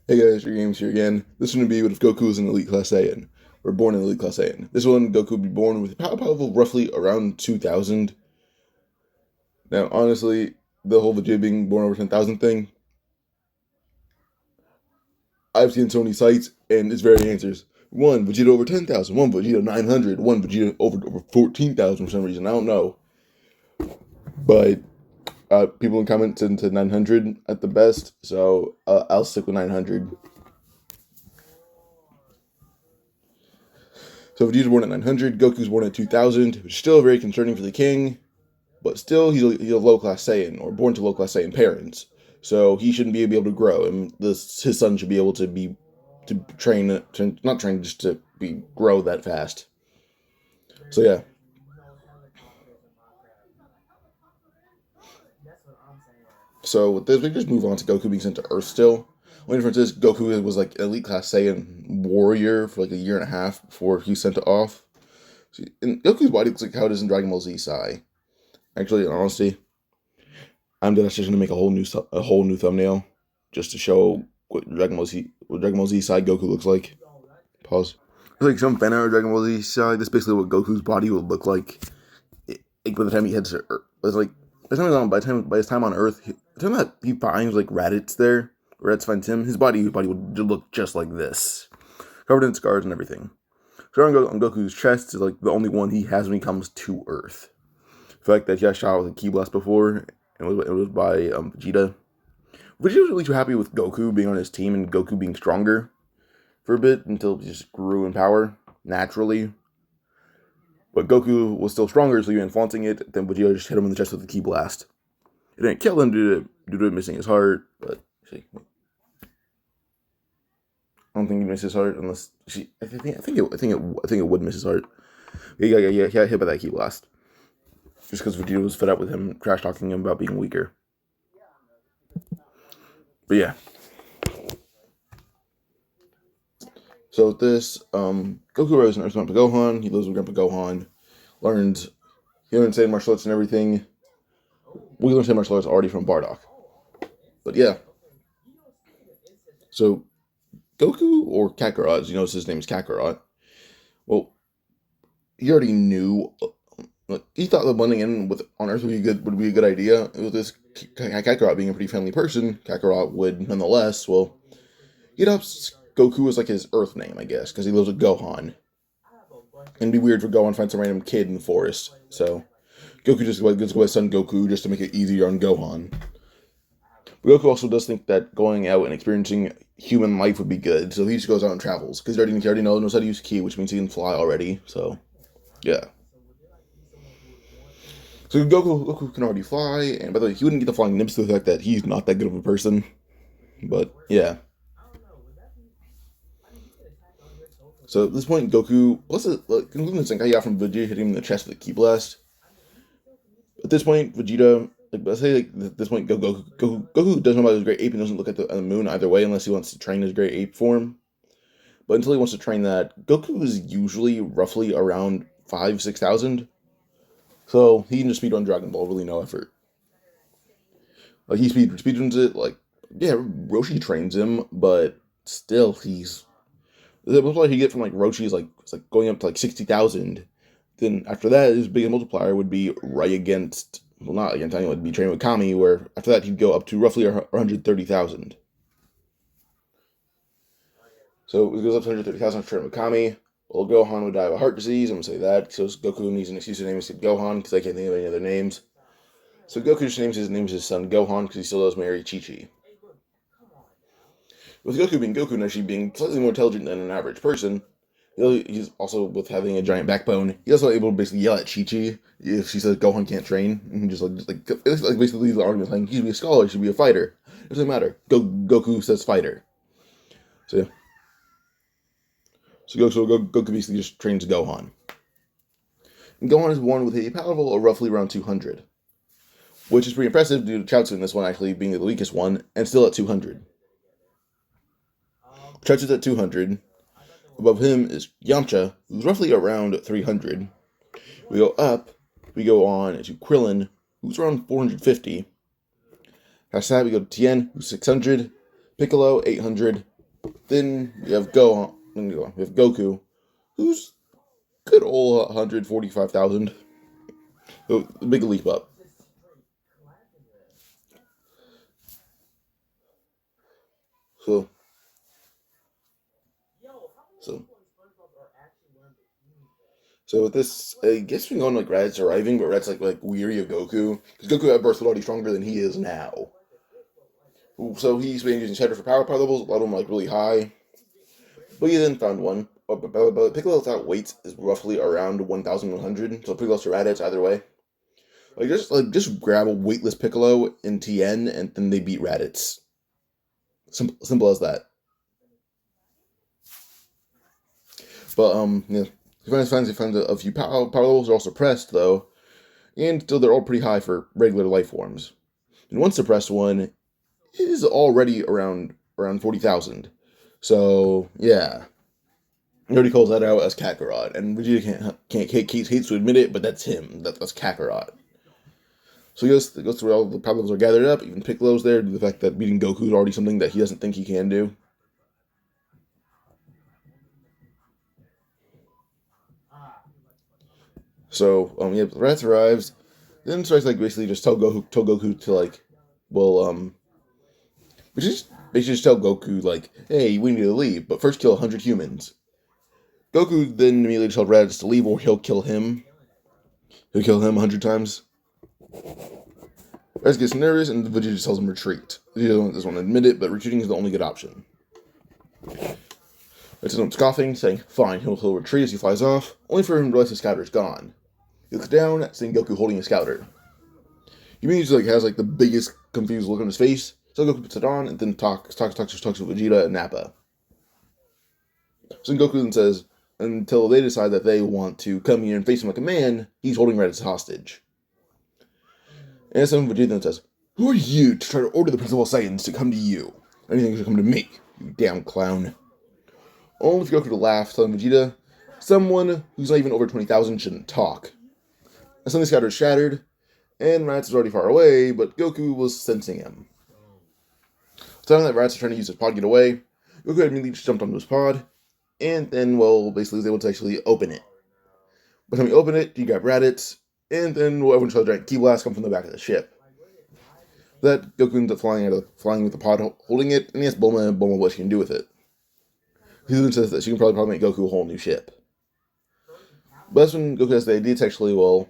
Hey guys, your games here again. This one would be what if Goku was an elite class Saiyan, or born an elite class Saiyan. This one, Goku would be born with a power level roughly around 2,000. Now, honestly, the whole Vegeta being born over 10,000 thing, I've seen so many sites, and it's varied answers. One Vegeta over 10,000, one Vegeta 900, one Vegeta over 14,000 for some reason. I don't know, but people in comments said 900 at the best, so I'll stick with 900. So Vegeta's born at 900, Goku's born at 2000, which is still very concerning for the king, but still he's a low-class Saiyan, or born to low-class Saiyan parents. So he shouldn't be able to grow, and his son should be able to not train, just to grow that fast. So yeah. So with this, we just move on to Goku being sent to Earth still. Only difference is Goku was like an elite class Saiyan warrior for like a year and a half before he was sent off. See, and Goku's body looks like how it is in Dragon Ball Z Sai. Actually, in honesty, I'm just gonna make a whole new thumbnail just to show what Dragon Ball Z Sai Goku looks like. Pause. Like some fan art of Dragon Ball Z Sai. That's basically what Goku's body would look like. By the time he heads to Earth, it's like by his time on Earth, the time that he finds like Raditz there, Raditz finds him, his body would look just like this, covered in scars and everything. So on Goku's chest is like the only one he has when he comes to Earth. The fact that he got shot with a ki blast before, and it was by Vegeta. Vegeta was really too happy with Goku being on his team and Goku being stronger for a bit until he just grew in power naturally. But Goku was still stronger, so he went flaunting it. Then Vegeta just hit him in the chest with a ki blast. It didn't kill him due to it missing his heart, but see, I don't think he missed his heart unless I think it would miss his heart. He got hit by that ki blast. Just because Vegeta was fed up with him trash talking him about being weaker. But yeah. So with this, Goku rose and Earth Grandpa Gohan. He lives with Grandpa Gohan. He learns Saiyan martial arts and everything. We learned Saiyan martial arts already from Bardock. But yeah. So Goku, or Kakarot, as you notice his name is Kakarot. Well, he already knew. He thought that blending in on Earth would be a good idea. With this Kakarot being a pretty friendly person, Kakarot would nonetheless. He adopts Goku as like his Earth name, I guess, because he lives with Gohan. And it'd be weird for Gohan to find some random kid in the forest. So Goku just goes with his son Goku just to make it easier on Gohan. But Goku also does think that going out and experiencing human life would be good, so he just goes out and travels because he already knows how to use ki, which means he can fly already. So yeah. So Goku can already fly, and by the way, he wouldn't get the flying nibs to the fact that he's not that good of a person. But yeah. So at this point, Goku, including the Senkai he got from Vegeta hitting him in the chest with a ki blast. At this point, Vegeta, let's say at this point, Goku doesn't know about his great ape and doesn't look at the moon either way unless he wants to train his great ape form. But until he wants to train that, Goku is usually roughly around 6,000. So he can just speedrun Dragon Ball, really no effort. Like he speedruns it, Roshi trains him, but still the multiplier he get from Roshi is it's going up to 60,000. Then after that, his biggest multiplier would be right against, well, not against anyone, it'd be training with Kami, where after that he'd go up to roughly 130,000. So it goes up to 130,000 for training with Kami. Well, Gohan would die of a heart disease, I'm gonna say that, so Goku needs an excuse to name his kid Gohan, because I can't think of any other names. So Goku just names his son Gohan, because he still does marry Chi-Chi. With Goku being Goku and actually being slightly more intelligent than an average person, he's also, with having a giant backbone, he's also able to basically yell at Chi-Chi if she says Gohan can't train, and just basically the argument saying he should be a scholar, he should be a fighter. It doesn't matter. Goku says fighter. So yeah. So Goku basically just trains Gohan. And Gohan is born with a power level of roughly around 200, which is pretty impressive due to Chaozu in this one actually being the weakest one, and still at 200. Chaozu's at 200. Above him is Yamcha, who's roughly around 300. We go on to Krillin, who's around 450. Past that, we go to Tien, who's 600. Piccolo, 800. Then you have Goku, who's good old 145,000. So, big leap up. So, so, so with this, I guess we can go on like Raditz arriving, but Raditz like weary of Goku because Goku at birth was already stronger than he is now. So he's been using Shadow for power levels. A lot of them like really high, but he then found one. But Piccolo's weight is roughly around 1,100. So Piccolo's to Raditz either way. Just grab a weightless Piccolo in TN and then they beat Raditz. Simple as that. But yeah, he finds a few power levels are all suppressed though, and still they're all pretty high for regular life forms. And one suppressed one is already around 40,000. So yeah, he already calls that out as Kakarot, and Vegeta hates to admit it, but that's him. That's Kakarot. So he goes through all the power levels are gathered up. Even Piccolo's there due to the fact that beating Goku is already something that he doesn't think he can do. So yeah, Raditz arrives. Then starts basically just tell Goku to which is basically just tell Goku hey, we need to leave, but first kill 100 humans. Goku then immediately tells Raditz to leave, or he'll kill him. He'll kill him 100 times. Raditz gets nervous, and Vegeta just tells him retreat. Vegeta doesn't want to admit it, but retreating is the only good option. Raditz ends scoffing, saying, "Fine, he'll retreat," as he flies off, only for him to realize his scouter is gone. He looks down, seeing Goku holding his scouter. He immediately has the biggest confused look on his face. So Goku puts it on and then talks with Vegeta and Nappa. So Goku then says, until they decide that they want to come here and face him like a man, he's holding Raditz hostage. And so Vegeta then says, "Who are you to try to order the principal Saiyans to come to you? Anything should come to me, you damn clown." Only for Goku to laugh, telling Vegeta, someone who's not even over 20,000 shouldn't talk. And suddenly Scouter is shattered, and Raditz is already far away, but Goku was sensing him. Telling that Raditz is trying to use his pod to get away, Goku immediately just jumped onto his pod, and then, basically was able to actually open it. By the time he opened it, he grabbed Raditz, and then everyone saw a giant ki blast come from the back of the ship. That Goku ends up flying with the pod holding it, and he asks Bulma what she can do with it. He then says that she can probably make Goku a whole new ship. But that's when Goku has the idea to actually,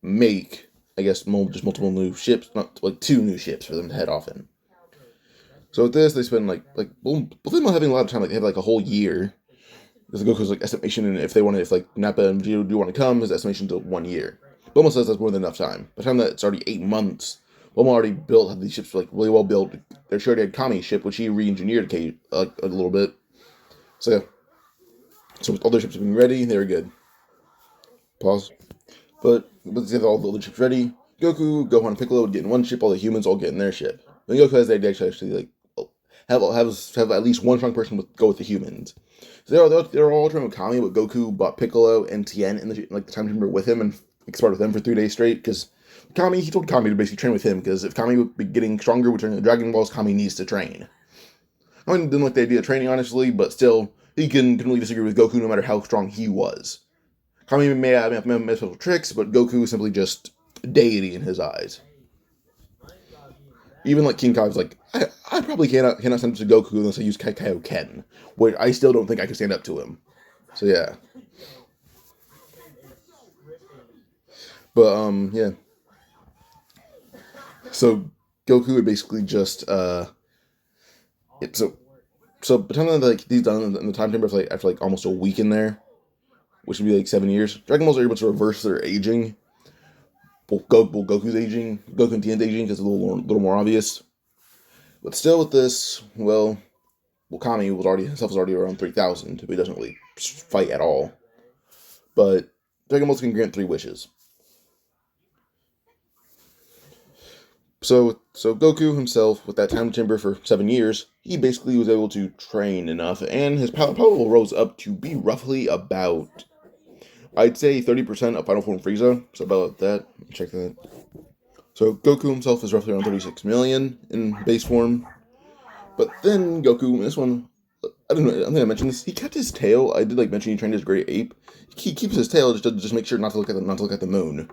make, I guess, just multiple new ships, not two new ships for them to head off in. So with this, they spend both of them having a lot of time. They have a whole year. Because Goku's estimation, and if Nappa and Vegeta do want to come, his estimation to 1 year. Bulma says that's more than enough time. By the time that it's already 8 months, Bulma already had these ships really well built. They already had Kami's ship, which he re-engineered a little bit. So with all their ships being ready, they were good. Pause. But with all the other ships ready, Goku, Gohan, and Piccolo would get in one ship, all the humans all get in their ship. Then Goku has the idea to actually have at least one strong person go with the humans. So they're all trying with Kami, but Goku bought Piccolo and Tien in the time chamber with him and sparred with them for 3 days straight. Because he told Kami to basically train with him, because if Kami would be getting stronger with turning the Dragon Balls, Kami needs to train. I didn't like the idea of training, honestly, but still, he can completely disagree with Goku no matter how strong he was. Kami may have special tricks, but Goku is simply just deity in his eyes. Even King Kai's I probably cannot stand up to Goku unless I use Kaioken, which I still don't think I can stand up to him. So yeah. But yeah. So Goku would basically just so by the time that he's done in the time chamber after almost a week in there, which would be 7 years, Dragon Balls are able to reverse their aging. Goku's aging, Goku and Tien's aging, because it's a little more obvious. But still, with this, Kami himself was already around 3,000, but he doesn't really fight at all. But Dragon Balls can grant 3 wishes. So Goku himself, with that time chamber for 7 years, he basically was able to train enough, and his power level rose up to be roughly about, I'd say, 30% of Final Form Frieza. So about that. Check that. So Goku himself is roughly around 36 million in base form. But then Goku, this one, I don't know. I think I mentioned this. He kept his tail. I did like mention he trained his great ape. He keeps his tail just to just make sure not to look at the moon.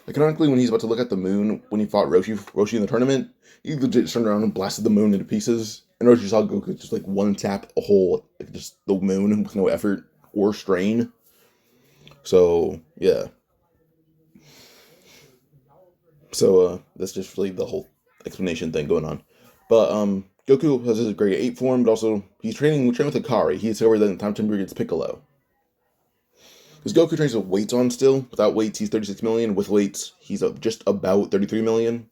Like canonically, when he's about to look at the moon, when he fought Roshi in the tournament, he legit turned around and blasted the moon into pieces. And Roshi saw Goku just like one tap a hole, like just the moon with no effort or strain. So yeah. So that's just really the whole explanation thing going on. But Goku has his grade 8 form, but also he's training with Akari. He discovered that in time Timber gets Piccolo. Because Goku trains with weights on still. Without weights, he's 36 million. With weights, he's just about 33 million.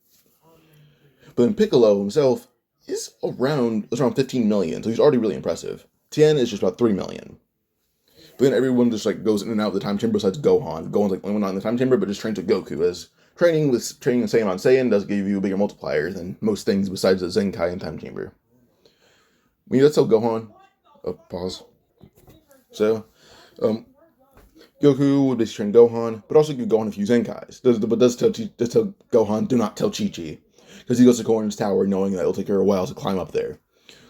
But then Piccolo himself is around 15 million, so he's already really impressive. Tien is just about 3 million. But then everyone just like goes in and out of the time chamber besides Gohan. Gohan's like only not in the time chamber, but just trains with Goku. As training Saiyan on Saiyan does give you a bigger multiplier than most things besides the Zenkai and time chamber. That's how Gohan. Pause. So, Goku would basically train Gohan, but also give Gohan a few Zenkais. But does tell Gohan, do not tell Chi-Chi. Because he goes to Gohan's tower knowing that it'll take her a while to climb up there.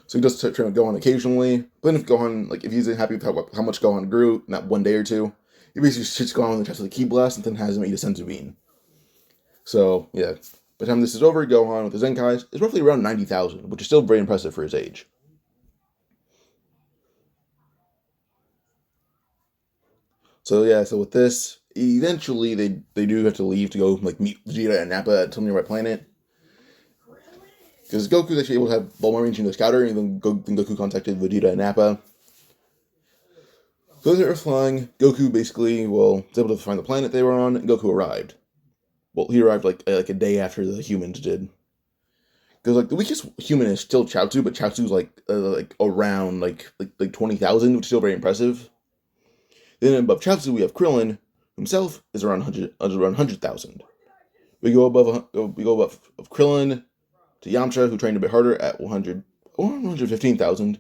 So he does train with Gohan occasionally. But then if Gohan, if he's happy with how much Gohan grew in that one day or two, he basically shits Gohan in the chest with a Ki Blast and then has him eat a Senzu Bean. So, yeah. By the time this is over, Gohan with his Zenkais is roughly around 90,000, which is still very impressive for his age. So yeah, so with this, eventually they do have to leave to go meet Vegeta and Nappa at some nearby planet. Because Goku's actually able to have Bulma reaching the scouter, and then Goku contacted Vegeta and Nappa. So as they were flying, Goku basically, was able to find the planet they were on, and Goku arrived. Well, he arrived like a day after the humans did. Because the weakest human is still Chaozu, but Chaozu's around 20,000, which is still very impressive. Then above Chaozu we have Krillin, himself is around 100,000. We go above of Krillin to Yamcha, who trained a bit harder at 115,000.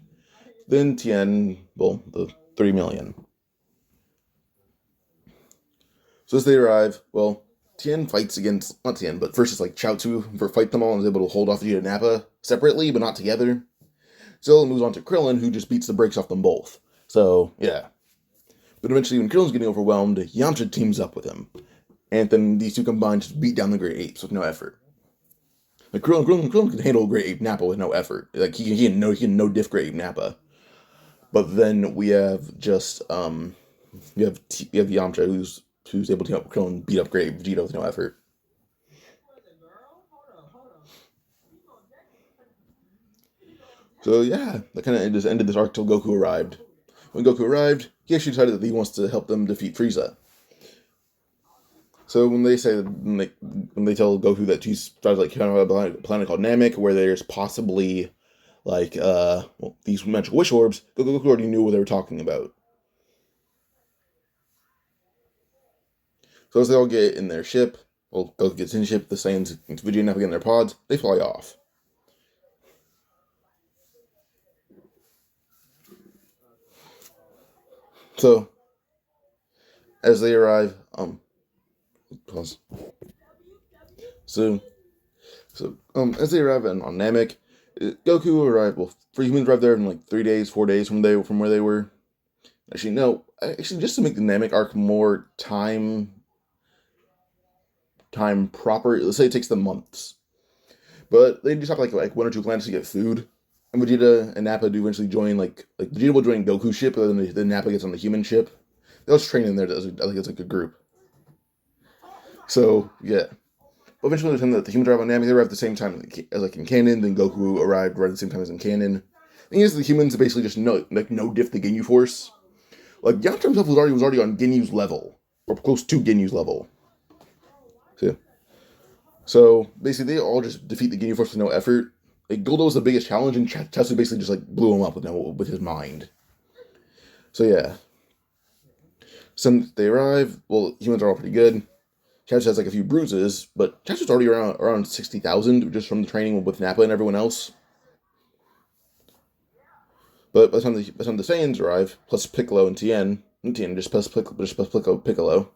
Then Tien, the 3 million. So as they arrive, Tien fights against, not Tien, but first it's Chaozu for fight them all and is able to hold off Vegeta and Nappa separately, but not together. So it moves on to Krillin, who just beats the brakes off them both. So, yeah. But eventually, when Krillin's getting overwhelmed, Yamcha teams up with him. And then these two combined just beat down the Great Apes with no effort. Krillin can handle Great Ape Nappa with no effort. He can no diff Great Ape Nappa. But then we have just we have Yamcha who's able to help Krillin beat up Great Ape Vegeta with no effort. So yeah, that kind of just ended this arc till Goku arrived. When Goku arrived, he actually decided that he wants to help them defeat Frieza. So when they tell Goku that he's started a planet called Namek, where there's possibly these magical wish orbs, Goku already knew what they were talking about. So as they all get in their ship, Goku gets in the ship, the Saiyans and Vegeta and Nappa get in their pods, they fly off. So as they arrive, pause. So as they arrive on Namek, Goku arrived. Three humans arrived there in 3 days, 4 days from where they were. Actually, no. Actually, just to make the Namek arc more time proper, let's say it takes them months. But they just have like 1 or 2 planets to get food. And Vegeta and Nappa do eventually join, Vegeta will join Goku's ship, and then Nappa gets on the human ship. They'll just train in there as a group. So, yeah. But eventually, the time that the humans arrive on Namek, they arrive at the same time as in canon. Then Goku arrived right at the same time as in canon. The thing is, the humans basically just no diff the Ginyu Force. Yamcha himself was already on Ginyu's level, or close to Ginyu's level. So basically, they all just defeat the Ginyu Force with no effort. Guldo was the biggest challenge, and Chaozu basically just blew him up with his mind. So yeah. Since they arrive, humans are all pretty good. Chaozu has a few bruises, but Chaozu's already around 60,000 just from the training with Nappa and everyone else. But by the time the Saiyans arrive, plus Piccolo and Tien just plus Piccolo,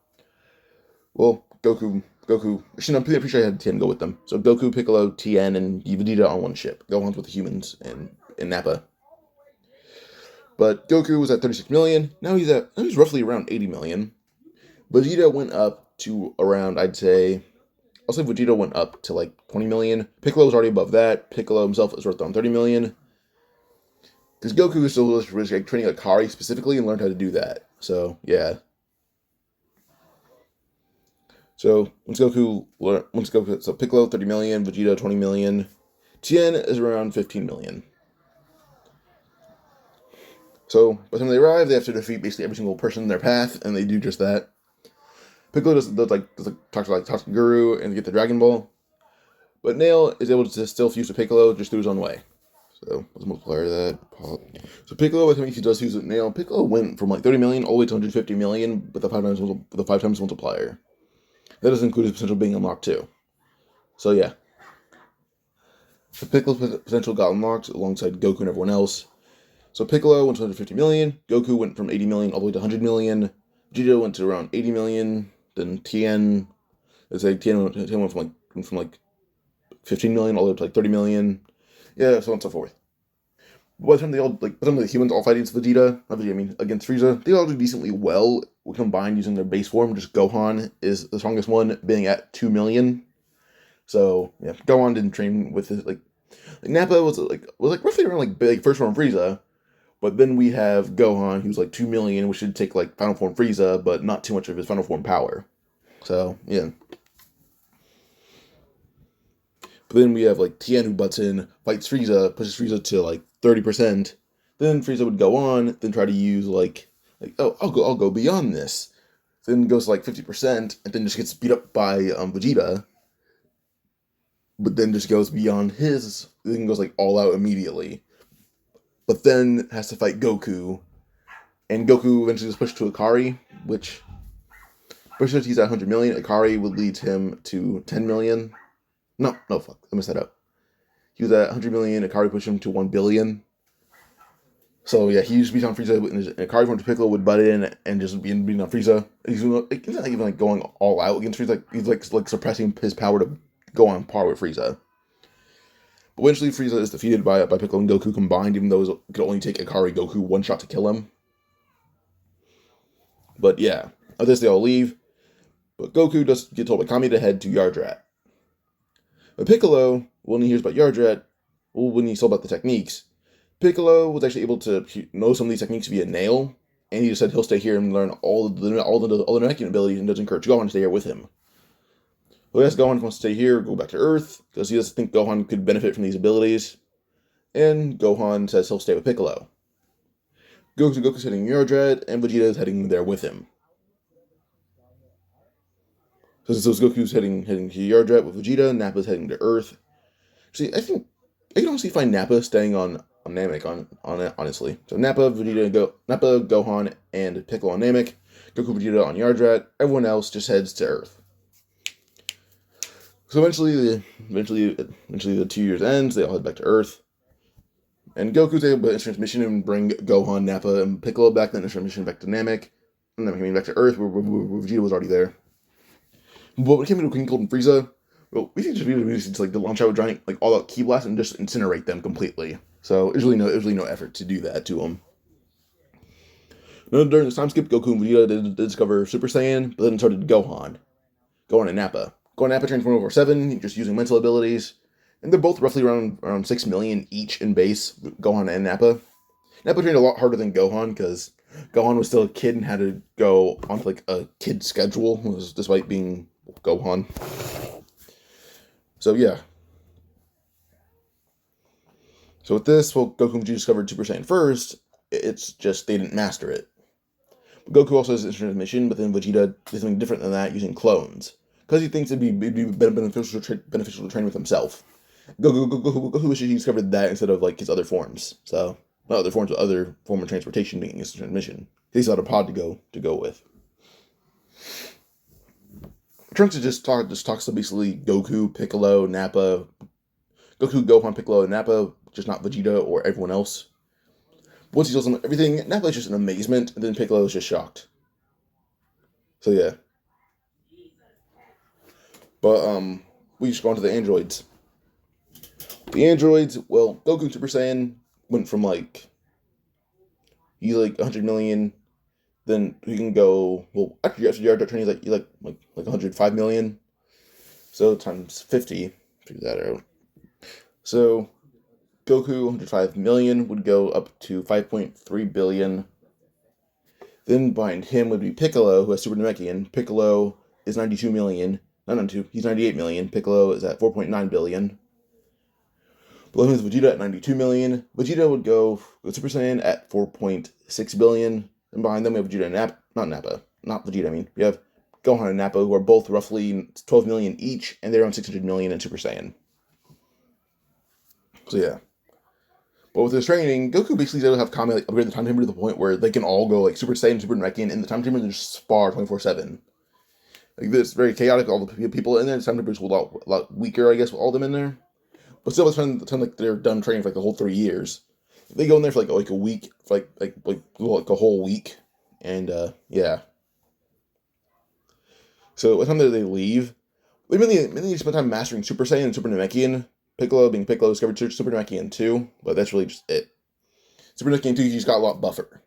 Goku Goku. Actually, no, I'm pretty sure I had Tien go with them. So Goku, Piccolo, Tien, and Vegeta on one ship. Gohan's with the humans and Nappa. But Goku was at 36 million. Now he's roughly around 80 million. Vegeta went up to around, I'll say Vegeta went up to like 20 million. Piccolo was already above that. Piccolo himself is worth around 30 million. Because Goku is still like, training Akari specifically and learned how to do that. So, yeah. So so Piccolo 30 million, Vegeta 20 million, Tien is around 15 million. So by the time they arrive, they have to defeat basically every single person in their path, and they do just that. Piccolo does talk to Guru and get the Dragon Ball, but Nail is able to still fuse to Piccolo just through his own way. So let's multiply that. So Piccolo, by the time he does fuse with Nail, Piccolo went from like 30 million all the way to 150 million with the 5 times multiplier. That doesn't include his potential being unlocked too. So yeah. So Piccolo's potential got unlocked alongside Goku and everyone else. So Piccolo went to 150 million, Goku went from 80 million all the way to 100 million, Vegeta went to around 80 million, then Tien went from like 15 million all the way up to like 30 million, yeah, so on and so forth. By the time the humans all fight against against Frieza, they all do decently well. Combined using their base form, just Gohan is the strongest one, being at 2 million. So yeah, Gohan didn't train with his like Nappa was roughly around like first form Frieza, but then we have Gohan who's like 2 million, which should take like final form Frieza, but not too much of his final form power. So yeah. But then we have like Tien who butts in, fights Frieza, pushes Frieza to like 30%. Then Frieza would go on, then try to use I'll go beyond this. Then goes to like 50%, and then just gets beat up by Vegeta. But then just goes beyond then goes like all out immediately. But then has to fight Goku, and Goku eventually is pushed to Akari, which pushes he's at 100 million. Akari would lead him to 10 million. No, fuck, I messed that up. He was at 100 million, Akari pushed him to 1 billion. So yeah, he used to beat on Frieza, and Akari from Piccolo would butt in and just be beating on Frieza. He's not even like going all out against Frieza. He's like suppressing his power to go on par with Frieza. But eventually, Frieza is defeated by Piccolo and Goku combined, even though it could only take Akari Goku one shot to kill him. But yeah, of this they all leave. But Goku does get told by Kami to head to Yardrat. But Piccolo, when he hears about Yardrat, when he saw about the techniques, Piccolo was actually able to know some of these techniques via Nail, and he just said he'll stay here and learn all the Namekian abilities and does encourage Gohan to stay here with him. Well, yes, Gohan wants to stay here, go back to Earth, because he doesn't think Gohan could benefit from these abilities, and Gohan says he'll stay with Piccolo. Goku's heading to Yardrat, and Vegeta is heading there with him. So Goku's heading to Yardrat with Vegeta, Nappa's heading to Earth. See, I think I can honestly find Nappa staying on Namek on it, honestly. So Nappa, Gohan, and Piccolo on Namek, Goku, Vegeta on Yardrat. Everyone else just heads to Earth. So eventually the 2 years ends. They all head back to Earth, and Goku's able to transmission and bring Gohan, Nappa, and Piccolo back. Then transmission back to Namek, and then coming back to Earth where Vegeta was already there. But when it came to King Cold and Frieza, well, we think just like to launch out a giant all out ki blast and just incinerate them completely. So there's really no effort to do that to them. Now, during this time skip, Goku and Vegeta did discover Super Saiyan, but then started Gohan and Nappa. Gohan and Nappa trained from over 7, just using mental abilities, and they're both roughly around 6 million each in base. Gohan and Nappa. Nappa trained a lot harder than Gohan because Gohan was still a kid and had to go on a kid schedule, despite being Gohan. So yeah. So with this, Goku and Vegeta discovered Super Saiyan first. It's just they didn't master it. But Goku also has instant transmission, but then Vegeta did something different than that, using clones, because he thinks it'd be beneficial to train with himself. Goku wishes he discovered that instead of his other forms. So not other forms, but other form of transportation being instant transmission. He's got a pod to go with. Trunks just talks to basically Goku, Piccolo, Nappa. Goku, Gohan, Piccolo, and Nappa, just not Vegeta or everyone else. Once he tells them everything, Nappa is just in amazement, and then Piccolo is just shocked. So yeah. But we just go on to the androids. The androids, well, Goku Super Saiyan went from like he's like 100 million. Then he can go. Well, actually, your training is like 105 million. So times 50, figure that out. So Goku 105 million would go up to 5.3 billion. Then behind him would be Piccolo, who has Super Namekian. Piccolo is 92 million. Not 92, he's 98 million. Piccolo is at 4.9 billion. Below him is Vegeta at 92 million. Vegeta would go with Super Saiyan at 4.6 billion. And behind them we have Vegeta and not Vegeta, I mean. We have Gohan and Nappa, who are both roughly 12 million each, and they're on 600 million in Super Saiyan. So yeah. But with his training, Goku basically is able to have Kami like, upgrade the time chamber to the point where they can all go like Super Saiyan, Super Namekian, and the time chamber and just spar 24/7. Like this, very chaotic. All the people in there, the time chamber is a lot weaker, I guess, with all of them in there. But still, by the time like they're done training for like the whole 3 years, they go in there for like a week, for like a whole week, and yeah. So by the time that they leave, they mainly spend time mastering Super Saiyan and Super Namekian. Piccolo being Piccolo discovered Super Namekian 2, but that's really just it. Super Namekian 2, he's got a lot buffer.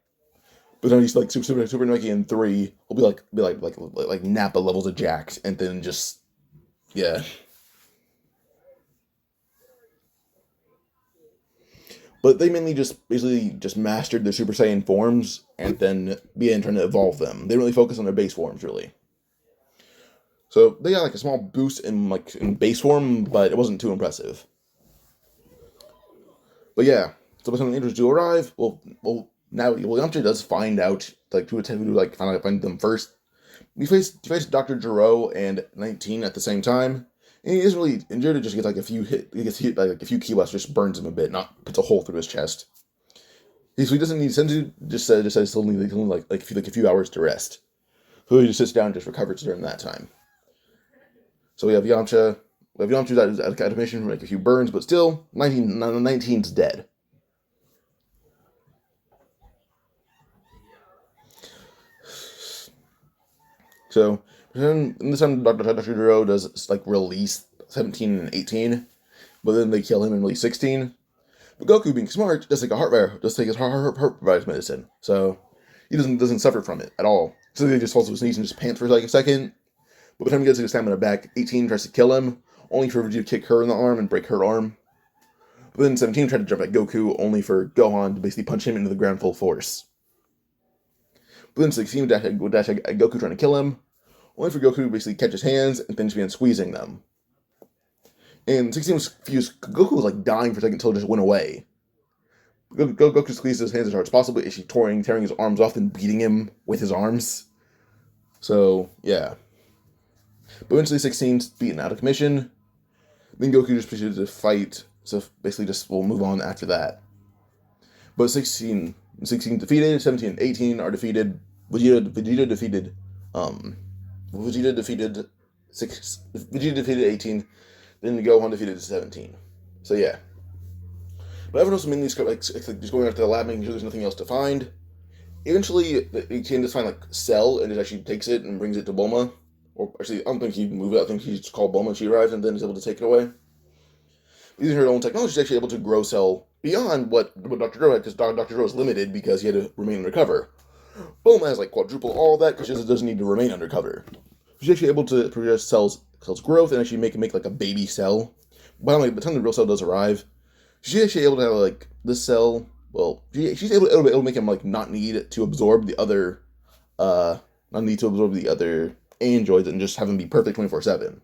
But then he's like Super Namekian 3 will be like Nappa levels of Jax, and then just yeah. But they mainly basically mastered their Super Saiyan forms and then began trying to evolve them. They didn't really focus on their base forms really. So they got like a small boost in base form, but it wasn't too impressive. But yeah, so by the time the androids do arrive, now Yamcha does find out like who find them first. He faced Dr. Gero and 19 at the same time. And he isn't really injured, it just gets like a few he gets hit by like a few key blasts, just burns him a bit, not puts a hole through his chest. So he doesn't need Senzu, just says he'll need like a few hours to rest. So he just sits down and just recovers during that time. So we have Yamcha. That out of mission for like a few burns, but still 19's dead. So in this time, Dr. Gero does like release 17 and 18, but then they kill him in release 16. But Goku, being smart, does take his heart provides medicine, so he doesn't suffer from it at all. So he just falls to his knees and just pants for like a second. But by the time he gets his stamina back, 18 tries to kill him, only for Vegeta to kick her in the arm and break her arm. But then 17 tried to jump at Goku, only for Gohan to basically punch him into the ground full force. But then 16 would dash at Goku trying to kill him, only for Goku to basically catch his hands and then just began squeezing them. And 16 was confused. Goku was like dying for a second until it just went away. Goku squeezed his hands as hard as possible, actually tearing his arms off and beating him with his arms. So, yeah. But eventually 16's beaten out of commission. Then Goku just proceeded to fight, so basically we'll move on after that. But 16 defeated, 17 and 18 are defeated. Vegeta defeated 18, then Gohan defeated 17. So yeah. But everyone else mainly just going out to the lab, making sure there's nothing else to find. Eventually, he can just find like Cell, and it actually takes it and brings it to Bulma. Or actually, I don't think he'd move it. I think he's just called Bulma. She arrives and then is able to take it away. Using her own technology, she's actually able to grow Cell beyond what Dr. Gero had, because Dr. Gero is limited because he had to remain undercover. Bulma has like quadruple all that because she doesn't need to remain undercover. She's actually able to progress Cell's growth and actually make like a baby Cell. By the time the real Cell does arrive, she's actually able to have like this Cell. Well, she's able to make him like not need to absorb the other androids and just have him be perfect 24/7.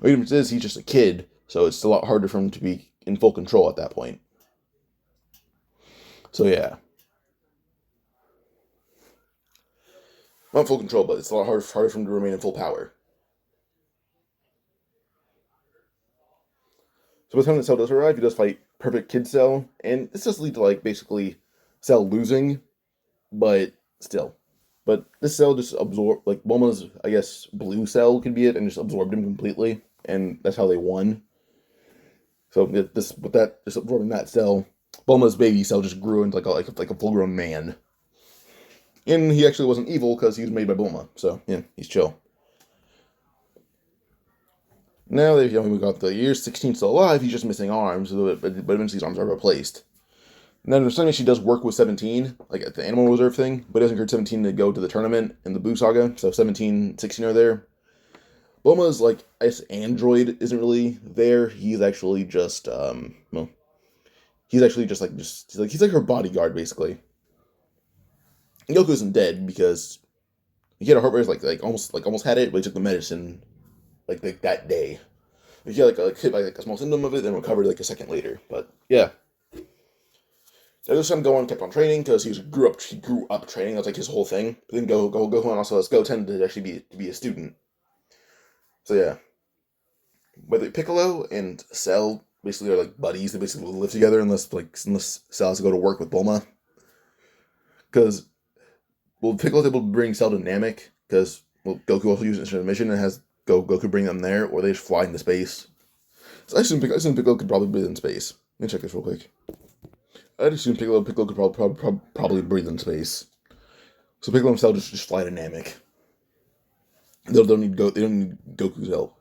Or even if it is, he's just a kid, so it's a lot harder for him to be in full control at that point. So yeah. Not full control, but it's a lot harder for him to remain in full power. So by the time the Cell does arrive, he does fight perfect Kid Cell, and this does lead to like basically Cell losing, but still. But this Cell just absorbed, like Bulma's, I guess, blue Cell could be it, and just absorbed him completely, and that's how they won. So just absorbing that Cell, Bulma's baby Cell just grew into like a full-grown man. And he actually wasn't evil because he was made by Bulma, so yeah, he's chill. Now that we got the year 16 still alive, he's just missing arms, but eventually his arms are replaced. And then suddenly she does work with 17, like at the Animal Reserve thing, but it doesn't encourage 17 to go to the tournament in the Buu saga, so 17, 16 are there. Bulma's, like, I guess android isn't really there. He's actually just, well, he's actually just, he's like her bodyguard, basically. And Goku isn't dead, because he had a heart rate, almost had it, but he took the medicine, like that day. He had, hit by, a small symptom of it, then recovered, a second later. But, yeah. So this time Gohan kept on training, because he grew up training, that's, his whole thing. But then Gohan also has Goten to actually be a student. So, yeah. Whether Piccolo and Cell basically are buddies, they basically live together unless Cell has to go to work with Bulma. Because Piccolo's able to bring Cell to Namek because Goku also uses it in a mission and has Goku bring them there, or they just fly into space. So I assume Piccolo could probably breathe in space. Let me check this real quick. I'd assume Piccolo could probably breathe in space. So Piccolo and Cell just fly to Namek. They don't need Goku's help.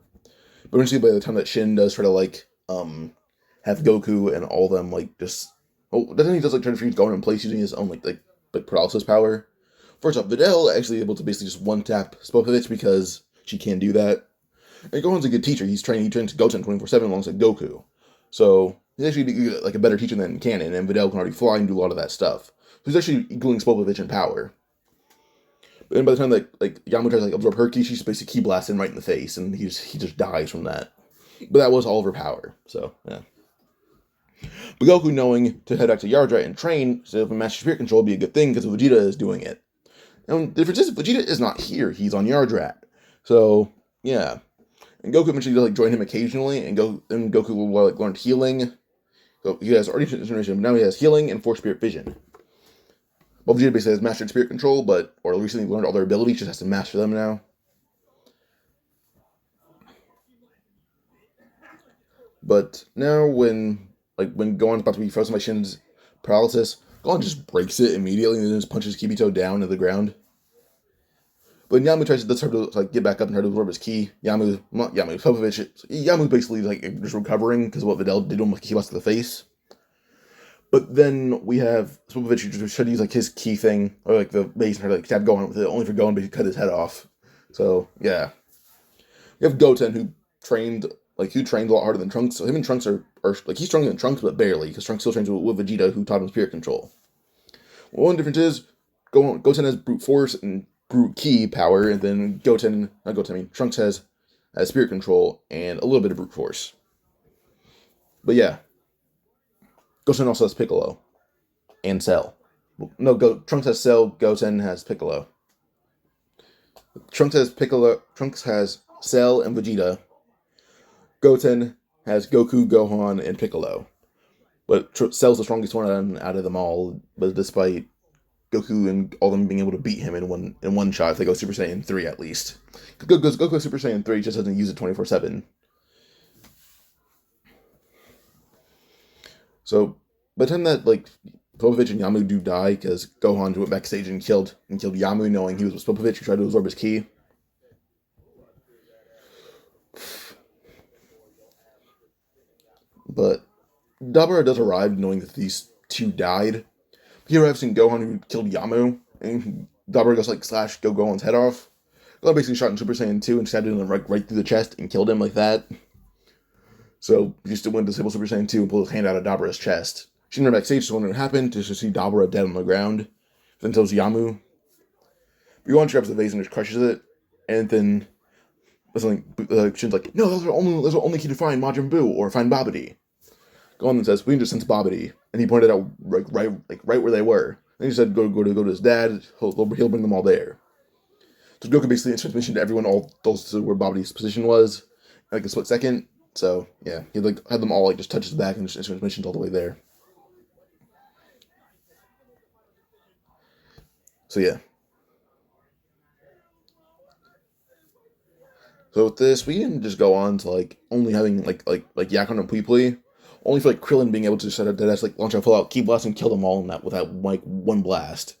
But eventually, by the time that Shin does try to have Goku and all them doesn't he try to freeze Gohan in place using his own paralysis power? First off, Videl actually able to basically just one tap Spopovich because she can do that. And Gohan's a good teacher. He trains Goten 24/7 alongside Goku, so he's actually a better teacher than Canon. And Videl can already fly and do a lot of that stuff. So he's actually equaling Spopovich in power. But then by the time Yamu tries to absorb her ki, she just basically ki blasts him right in the face, and he just dies from that. But that was all of her power, so yeah. But Goku knowing to head back to Yardrat and train, so if Master Spirit Control would be a good thing because Vegeta is doing it. And the difference is Vegeta is not here; he's on Yardrat. So yeah, and Goku eventually does join him occasionally, and Goku will learn healing. So he has already generation, but now he has healing and Force Spirit Vision. Well, Vegeta basically has mastered Spirit Control, or recently learned all their abilities, just has to master them now. But now when Gohan's about to be frozen by Shin's paralysis, Gohan just breaks it immediately and then just punches Kibito down to the ground. But Yamu tries to get back up and try to absorb his ki. Yamu basically just recovering because of what Videl did to him, he lost to the face. But then we have Spopovich who tried to use his key thing, or the base, and try to stab Gohan with it, only for Gohan to cut his head off. So yeah, you have Goten who trained a lot harder than Trunks. So him and Trunks are he's stronger than Trunks, but barely, because Trunks still trains with Vegeta, who taught him Spirit Control. Well, one difference is Goten has brute force and brute ki power, and then Trunks has Spirit Control and a little bit of brute force. But yeah. Goten also has Piccolo. And Cell. No, Trunks has Cell, Goten has Piccolo. Trunks has Cell and Vegeta. Goten has Goku, Gohan, and Piccolo. But Cell's the strongest one out of them all, but despite Goku and all them being able to beat him in one shot, if they go Super Saiyan 3 at least. Goku Super Saiyan 3 just doesn't use it 24/7. So, by the time that, Spopovich and Yamu do die, because Gohan went backstage and killed Yamu, knowing he was with Spopovich, who tried to absorb his ki. But Dabura does arrive, knowing that these two died. He arrives in Gohan, who killed Yamu, and Dabura goes, slash Gohan's head off. Gohan basically shot in Super Saiyan 2 and stabbed him right through the chest and killed him like that. So he still went to disable Super Saiyan 2 and pulled his hand out of Dabura's chest. She ran backstage, just wondering what happened, to see Dabura dead on the ground. Then tells Yamu. Gohan grabs the vase and just crushes it. And then Shin's no, those are only key to find Majin Buu or find Babidi. Gohan then says, we can just sense Babidi. And he pointed out right where they were. And he said, go to his dad, he'll bring them all there. So Goku basically transmission to everyone, all those where Babidi's position was, in a split second. So yeah, he had them all just touch his back and just transmissions all the way there. So yeah. So with this, we can just go on to only having Yakon and Pui, only for Krillin being able to set up that launch a full out ki blast and kill them all in that without one blast.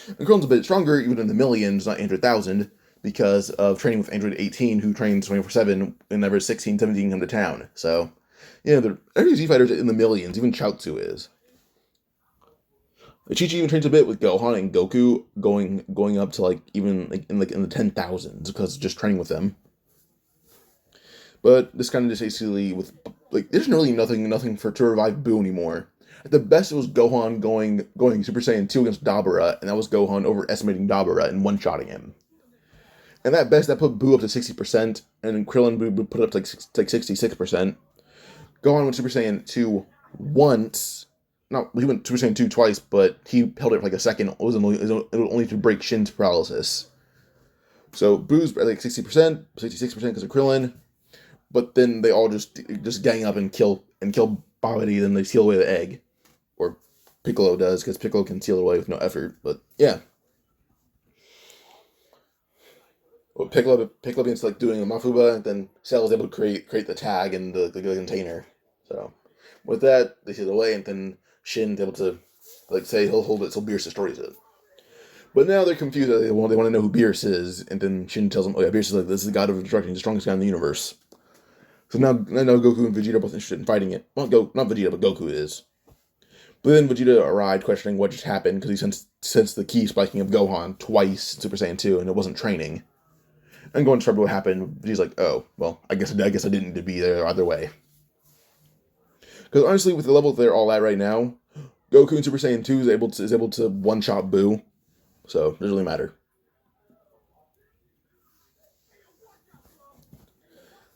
And Krillin's a bit stronger, even in the millions, not 800,000. because of training with Android 18, who trains 24/7 whenever 16, 17 come to town. So, every Z fighter's in the millions. Even Chaozu is. Chi-Chi even trains a bit with Gohan and Goku, going up to even in the 10,000s because just training with them. But this kind of just basically with there's really nothing for to revive Buu anymore. At the best, it was Gohan going Super Saiyan 2 against Dabura, and that was Gohan overestimating Dabura and one-shotting him. And at best, that put Buu up to 60%, and then Krillin Buu put it up to like 66%. Gohan went Super Saiyan 2 once. No, he went Super Saiyan 2 twice, but he held it for like a second. It was only to break Shin's paralysis. So Boo's at like 60%, 66% because of Krillin. But then they all just gang up and kill Babidi, then they steal away the egg. Or Piccolo does, because Piccolo can steal it away with no effort. But yeah. Well, Piccolo begins doing a Mafuba, and then Cell is able to create the tag in the container. So with that, they steal it away, and then Shin's able to say he'll hold it so Beerus destroys it. But now they're confused. They want to know who Beerus is, and then Shin tells them, "Oh yeah, Beerus is this is the god of destruction. He's the strongest guy in the universe." So now Goku and Vegeta are both interested in fighting it. Well, not Vegeta, but Goku is. But then Vegeta arrived, questioning what just happened because he sensed the ki spiking of Gohan twice in Super Saiyan 2, and it wasn't training. And going to describe what happened, Vegeta's like, "Oh, well, I guess I didn't need to be there either way." Because honestly, with the level they're all at right now, Goku in Super Saiyan 2 is able to one-shot Buu, so it doesn't really matter.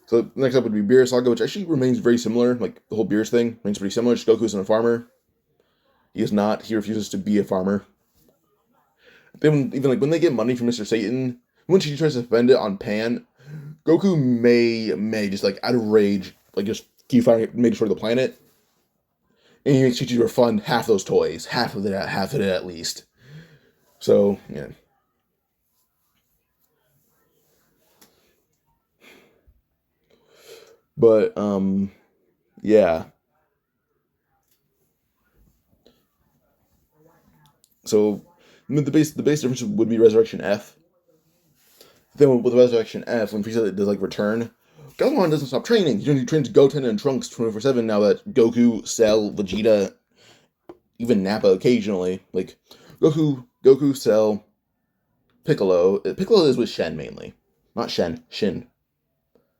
So next up would be Beerus Saga, which actually remains very similar. Like the whole Beerus thing remains pretty similar. Just Goku isn't a farmer. He is not. He refuses to be a farmer. Then even when they get money from Mr. Satan, when she tries to spend it on Pan, Goku may just out of rage just keep firing it, make destroy the planet, and he makes Chi-Chi refund half those toys, half of it at least. So yeah. But yeah. So the base difference would be Resurrection F. Then with Resurrection F, when Frieza does Return, Gohan doesn't stop training. He trains Goten and Trunks 24/7 now that Goku, Cell, Vegeta, even Nappa occasionally. Goku, Cell, Piccolo. Piccolo is with Shen mainly, not Shin.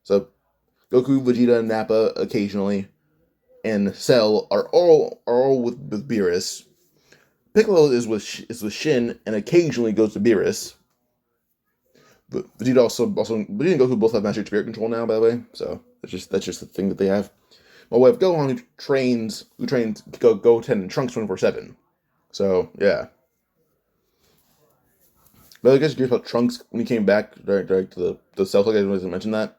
So Goku, Vegeta, Nappa occasionally, and Cell are all with Beerus. Piccolo is with Shin and occasionally goes to Beerus. But Vegeta Vegeta and Goku both have mastered spirit control now, by the way. So that's just the thing that they have. My wife Gohan who trains Goten and Trunks 24/7. So yeah. But I guess curious about Trunks when he came back direct to the Cell. I didn't mention that.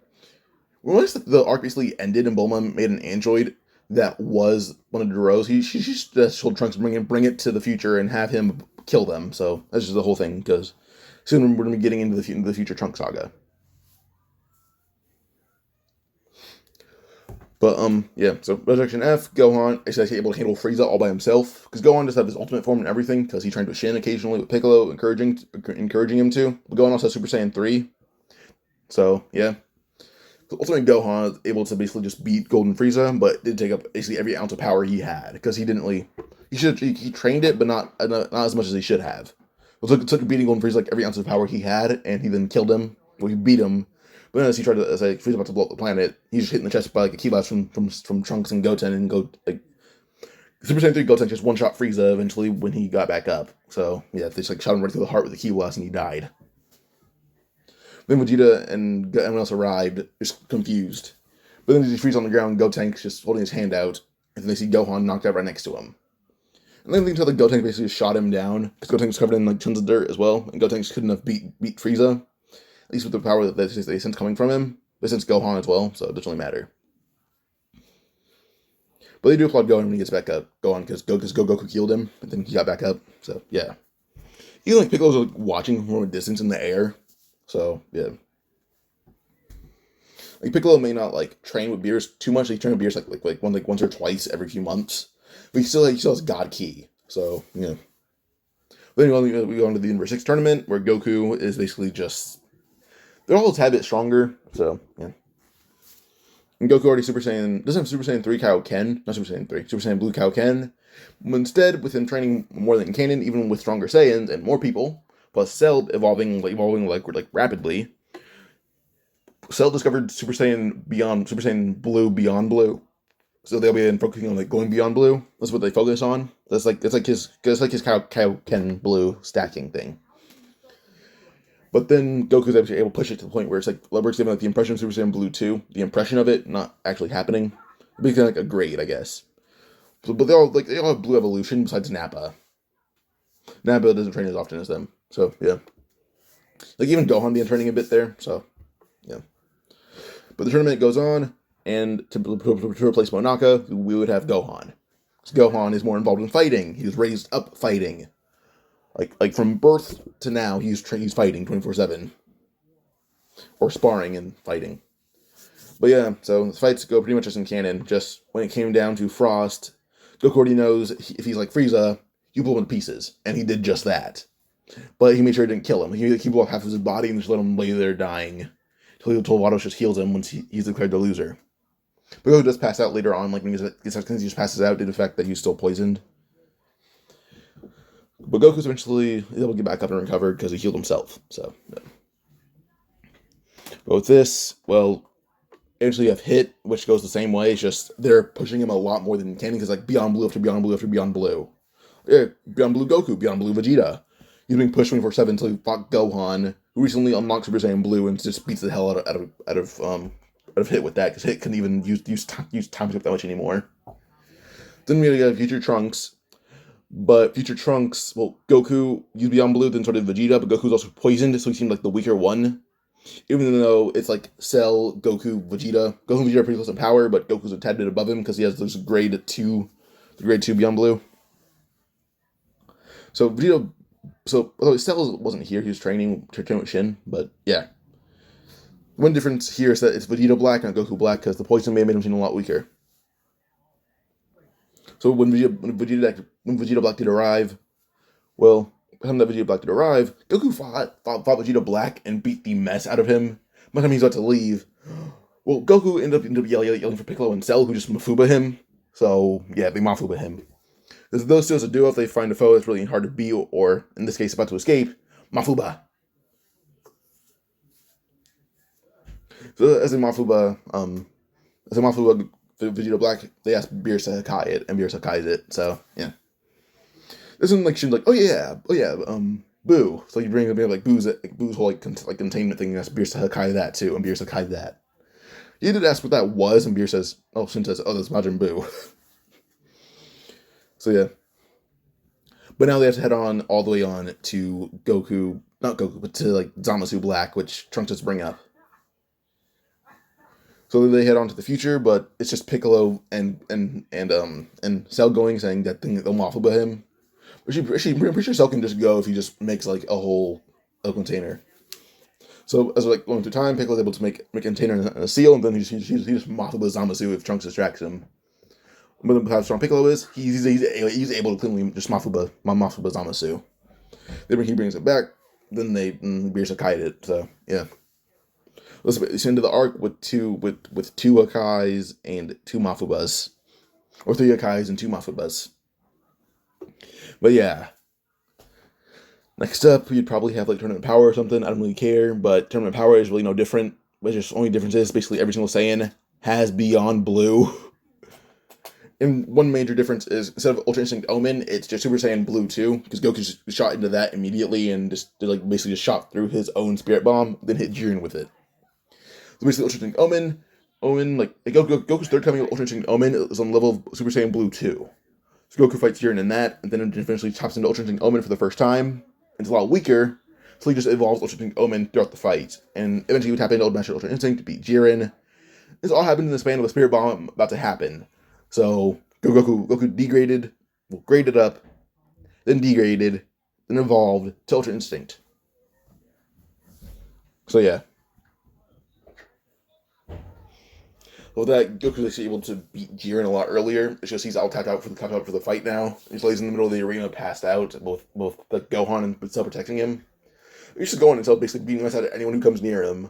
Once the arc basically ended and Bulma made an android that was one of Duro's, she just told Trunks to bring it to the future and have him kill them. So that's just the whole thing, because soon we're going to be getting into the future Trunks saga. But yeah, so Resurrection F, Gohan is actually able to handle Frieza all by himself, because Gohan just has his ultimate form and everything, because he trained with Shin occasionally with Piccolo, encouraging him to. But Gohan also has Super Saiyan 3. So yeah. Ultimately, Gohan is able to basically just beat Golden Frieza, but it did take up basically every ounce of power he had, because he didn't really. He trained it, but not as much as he should have. It took beating Golden Frieza every ounce of power he had, and he then killed him. Well, he beat him, but then as Frieza about to blow up the planet, he's just hit in the chest by a ki blast from Trunks and Goten, and Super Saiyan 3 Goten just one shot Frieza eventually when he got back up. So yeah, they just shot him right through the heart with a ki blast, and he died. Then Vegeta and everyone else arrived, just confused. But then he freezes on the ground, Gotenks just holding his hand out, and then they see Gohan knocked out right next to him. And then they can tell that Gotenks basically just shot him down, because Gotenks was covered in tons of dirt as well, and Gotenks couldn't have beat Frieza, at least with the power that they sense coming from him, but since Gohan as well, so it doesn't really matter. But they do applaud Gohan when he gets back up, because Goku killed him, and then he got back up, so yeah. Even Piccolo's watching from a distance in the air. So, yeah. Piccolo may not, train with Beerus too much. He trains with Beerus, once or twice every few months. But he still has God Ki. So, yeah. Then we go on to the Universe 6 tournament, where Goku is basically just they're all a tad bit stronger, so yeah. And Goku already Super Saiyan doesn't have Super Saiyan 3 Kaioken, not Super Saiyan 3, Super Saiyan Blue Kaioken. Instead, with him training more than canon, even with stronger Saiyans and more people, plus Cell evolving like rapidly, Cell discovered Super Saiyan Blue Beyond Blue. So they'll be focusing on like going beyond blue. That's what they focus on. That's like his Kaioken blue stacking thing. But then Goku's actually able to push it to the point where it's like Leber's giving like the impression of Super Saiyan Blue 2, the impression of it not actually happening. It'd be kind of like a grade, I guess. But they all have blue evolution besides Nappa. Nappa doesn't train as often as them. So yeah. Like even Gohan being training a bit there, so yeah. But the tournament goes on. And to replace Monaka, we would have Gohan. So Gohan is more involved in fighting. He was raised up fighting. Like from birth to now, he's fighting 24/7. Or sparring and fighting. But yeah, so the fights go pretty much as in canon. Just when it came down to Frost, Goku already knows if he's like Frieza, you blow him to pieces. And he did just that. But he made sure he didn't kill him. He blew off half of his body and just let him lay there dying. Until Vados just heals him once he's declared the loser. But Goku does pass out later on, like when he just passes out due to the fact that he's still poisoned. But Goku's eventually able to get back up and recover because he healed himself. So, yeah. But with this, well, eventually you have Hit, which goes the same way. It's just they're pushing him a lot more than canon because like Beyond Blue after Beyond Blue after Beyond Blue. Yeah, Beyond Blue Goku, Beyond Blue Vegeta. He's being pushed 24/7 until he fought Gohan, who recently unlocked Super Saiyan Blue and just beats the hell out of Hit with that, because Hit couldn't even use time skip that much anymore. Then we got Future Trunks, but Future Trunks, well, Goku used Beyond Blue, then started Vegeta, but Goku's also poisoned, so he seemed like the weaker one. Even though it's like Cell, Goku, Vegeta. Goku and Vegeta are pretty close in power, but Goku's a tad bit above him because he has this grade 2 Beyond Blue. So Vegeta, although Cell wasn't here, he was training with Shin, but yeah. One difference here is that it's Vegeta Black, not Goku Black, because the poison may have made him seem a lot weaker. So when Vegeta Black did arrive, well, by the time that Vegeta Black did arrive, Goku fought Vegeta Black and beat the mess out of him. By the time he's about to leave, well, Goku ended up yelling for Piccolo and Cell, who just Mafuba him. So yeah, they Mafuba him. Because those two as a duo, if they find a foe that's really hard to beat, or in this case about to escape, Mafuba. So as a Mafuba Vegeta Black, they asked Beerus to Hakai it, and Beerus Hakai's it. So yeah, this one like she's like, oh yeah, Boo. So you bring like Boo's whole like containment thing, and ask Beerus to Hakai that too, and Beerus Hakai that. You did ask what that was, and Beerus says, Shin says, that's Majin Buu. So yeah. But now they have to head on all the way on to not Goku, but to like Zamasu Black, which Trunks does bring up. So they head on to the future, but it's just Piccolo and Cell going, saying that they'll Mafuba him. I'm pretty sure Cell can just go if he just makes like a container. So as we're like going through time, Piccolo's able to make a container and a seal, and then he just Mafuba Zamasu if Trunks distracts him. But how strong Piccolo is, he's able to cleanly just Mafuba Zamasu. Then he brings it back, then Beerus Hakai it. So yeah. Let's into the arc with two Hakais and 2 Mafubas. Or 3 Hakais and 2 Mafubas. But yeah. Next up, we'd probably have like Tournament Power or something. I don't really care, but Tournament Power is really no different. But just only difference is basically every single Saiyan has Beyond Blue. And one major difference is instead of Ultra Instinct Omen, it's just Super Saiyan Blue 2, because Goku just shot into that immediately and basically just shot through his own Spirit Bomb, then hit Jiren with it. So basically, Ultra Instinct Omen, like Goku's third coming of Ultra Instinct Omen is on the level of Super Saiyan Blue 2. So Goku fights Jiren in that, and then eventually chops into Ultra Instinct Omen for the first time. It's a lot weaker, so he just evolves Ultra Instinct Omen throughout the fight, and eventually he would tap into Old Master Ultra Instinct to beat Jiren. This all happened in the span of a Spirit Bomb about to happen. So Goku degraded, graded up, then degraded, then evolved to Ultra Instinct. So yeah. With that, Goku's actually able to beat Jiren a lot earlier. It's just he's all tapped out for the fight now. He lays in the middle of the arena, passed out. Both the Gohan and Cell protecting him. He's just going until basically beating us out of anyone who comes near him.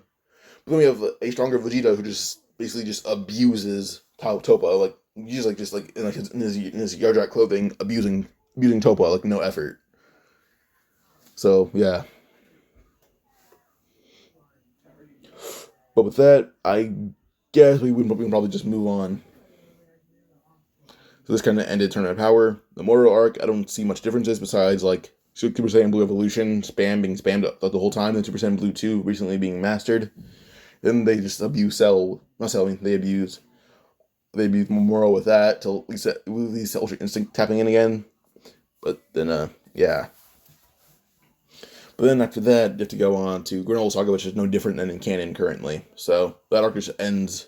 Then we have a stronger Vegeta who just basically just abuses Toppa, like he's like just like in his yard rat clothing, abusing Toppa like no effort. So yeah, but with that, I guess we can probably just move on. So this kind of ended Tournament of Power. The Moro arc, I don't see much differences besides like Super Saiyan Blue Evolution being spammed the whole time, and Super Saiyan Blue 2 recently being mastered. Then they just abuse Cell, not Cell, I mean, they abuse Moro with that till at least Ultra Instinct tapping in again. But then yeah. But then after that, you have to go on to Granola Saga, which is no different than in canon currently. So that arc just ends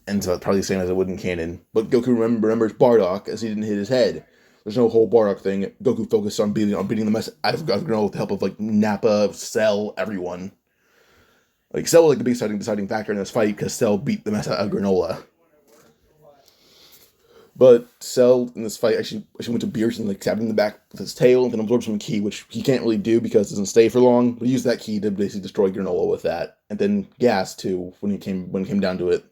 up probably the same as it would in canon. But Goku remembers Bardock as he didn't hit his head. There's no whole Bardock thing. Goku focused on beating the mess out of Granola with the help of like Nappa, Cell, everyone. Like Cell was like the big deciding factor in this fight because Cell beat the mess out of Granola. But Cell in this fight actually went to Beerus and like stabbed him in the back with his tail and then absorbed some ki, which he can't really do because it doesn't stay for long. But he used that ki to basically destroy Granola with that, and then Gas too when it came down to it.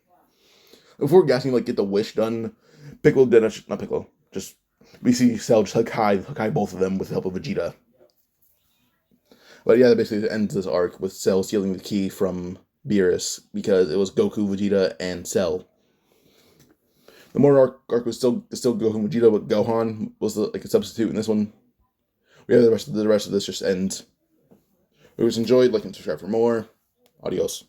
Before Gas can like get the wish done, Piccolo did not Piccolo. Just we see Cell just hook high both of them with the help of Vegeta. But yeah, that basically ends this arc with Cell stealing the ki from Beerus because it was Goku, Vegeta, and Cell. The Moro arc was still Goku and Vegeta, but Gohan was like a substitute in this one. We have the rest of this just ends. If you guys enjoyed, like and subscribe for more. Adios.